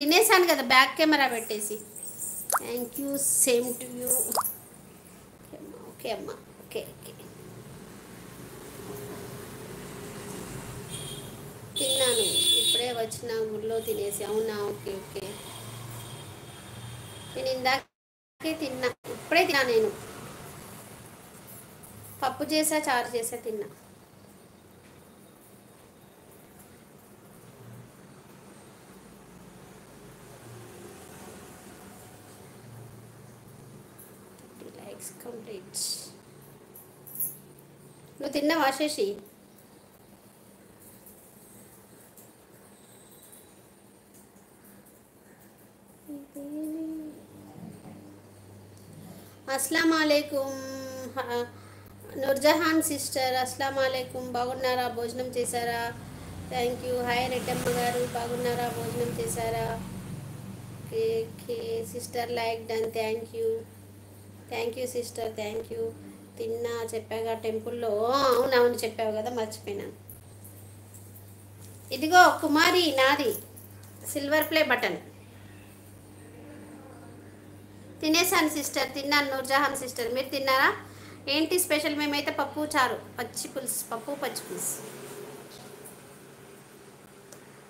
తినేసాను కదా back camera పెట్టేసి. Thank you, same to you. Okay అమ్మా, ఓకే ఓకే. తిన్నాను, ఇప్పుడే వచ్చిన గుడిలో తినేసి. అవునా, ఓకే ఓకే. నేను ఇందాకే తిన్నా, ఇప్పుడే తిన్నా. నేను పప్పు చేసా, చారు చేసా, తిన్నా. Likes complete. నువ్వు తిన్నావా శశి? అస్సలం వాలేకుం నూర్జహాన్ సిస్టర్, అస్సలం వాలేకుం. బాగున్నారా? భోజనం చేశారా? Thank you. హాయ్ రెడ్డమ్మ గారు, బాగున్నారా? భోజనం చేశారా? Okay sister, like done. Thank you, thank you sister, thank you. తిన్నా చెప్పాగా టెంపుల్లో. అవునవును చెప్పావు కదా, మర్చిపోయినాను. ఇదిగో కుమారి, నాది సిల్వర్ ప్లే బటన్. తినేసాను సిస్టర్, తిన్నాను. నూర్జహాన్ సిస్టర్, మీరు తిన్నారా? ఏంటి స్పెషల్? మేమైతే పప్పు చారు, పచ్చి పులుసు, పప్పు పచ్చి పులుసు.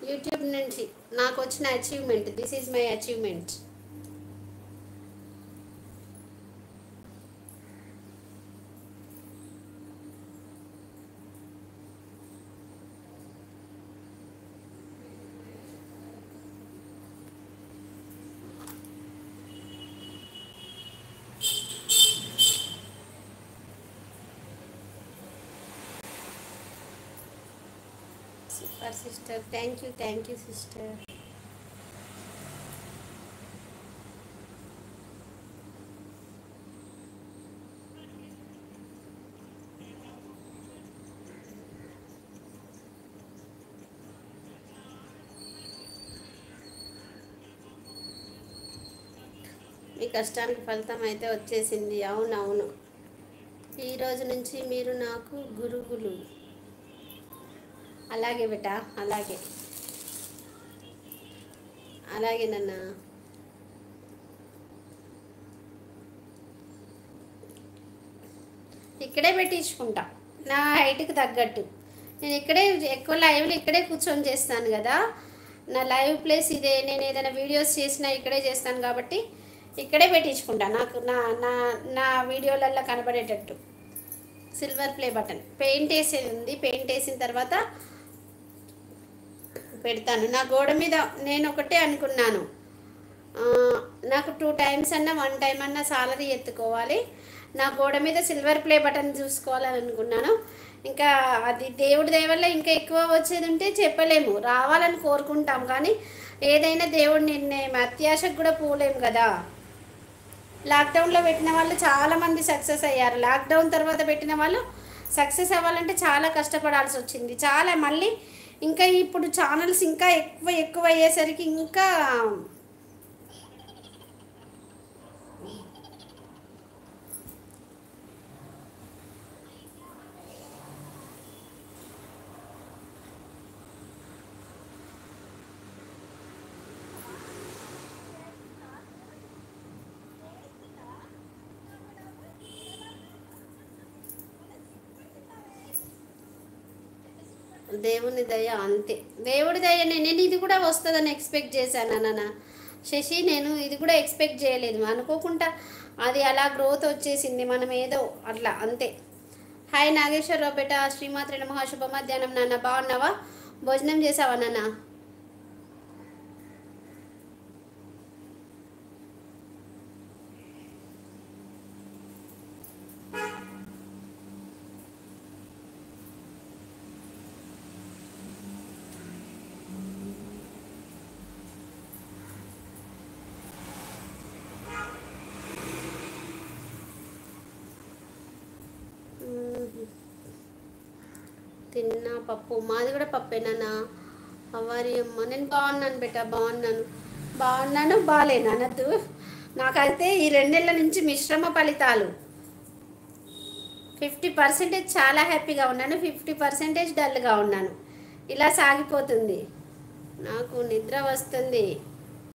యూట్యూబ్ నుంచి నాకు వచ్చిన achievement, this is my achievement. Super sister, thank you sister. మీ కష్టానికి ఫలితం అయితే వచ్చేసింది. అవునవును, ఈ రోజు నుంచి మీరు నాకు గురువులు. అలాగే బేటా, అలాగే అలాగే నాన్న. ఇక్కడే పెట్టించుకుంటా, నా హైట్కి తగ్గట్టు. నేను ఇక్కడే ఎక్కువ లైవ్లు ఇక్కడే కూర్చొని చేస్తాను కదా, నా లైవ్ ప్లేస్ ఇదే. నేను ఏదైనా వీడియోస్ చేసినా ఇక్కడే చేస్తాను కాబట్టి ఇక్కడే పెట్టించుకుంటా, నాకు నా నా నా వీడియోలలో కనబడేటట్టు. సిల్వర్ ప్లే బటన్ పెయింట్ వేసేది ఉంది, పెయింట్ వేసిన తర్వాత పెడతాను. నా గోడ మీద నేను ఒకటే అనుకున్నాను, నాకు 2 టైమ్స్ అన్నా 1 టైం అన్నా సాలరీ ఎత్తుకోవాలి, నా గోడ మీద సిల్వర్ ప్లే బటన్ చూసుకోవాలని అనుకున్నాను. ఇంకా అది దేవుడి దయ వల్ల ఇంకా ఎక్కువ వచ్చేది ఉంటే చెప్పలేము, రావాలని కోరుకుంటాం కానీ ఏదైనా దేవుడి నిర్ణయం, అత్యాశకు కూడా పోలేము కదా. లాక్డౌన్లో పెట్టిన వాళ్ళు చాలామంది సక్సెస్ అయ్యారు, లాక్డౌన్ తర్వాత పెట్టిన వాళ్ళు సక్సెస్ అవ్వాలంటే చాలా కష్టపడాల్సి వచ్చింది. చాలా మళ్ళీ ఇంకా ఇప్పుడు ఛానల్స్ ఇంకా ఎక్కువ ఎక్కువ అయ్యేసరికి ఇంకా దేవుని దయ అంతే. దేవుడి దయ, నేను ఇది కూడా వస్తుందని ఎక్స్పెక్ట్ చేశాను నాన్న శశి. నేను ఇది కూడా ఎక్స్పెక్ట్ చేయలేదు, అనుకోకుండా అది అలా గ్రోత్ వచ్చేసింది. మనం ఏదో అట్లా అంతే. హాయ్ నాగేశ్వరరావు బేట, శ్రీమాత్రి నమః, శుభ మధ్యాహ్నం నాన్న. బాగున్నావా? భోజనం చేసావా నాన్న? తిన్నా పప్పు, మాది కూడా పప్పేనా. అవ్వరి అమ్మ, నేను బాగున్నాను బేట, బాగున్నాను బాగాలేను అనద్దు. నాకైతే ఈ 2 నెలల నుంచి మిశ్రమ ఫలితాలు. 50% చాలా హ్యాపీగా ఉన్నాను, 50% డల్గా ఉన్నాను. ఇలా సాగిపోతుంది. నాకు నిద్ర వస్తుంది.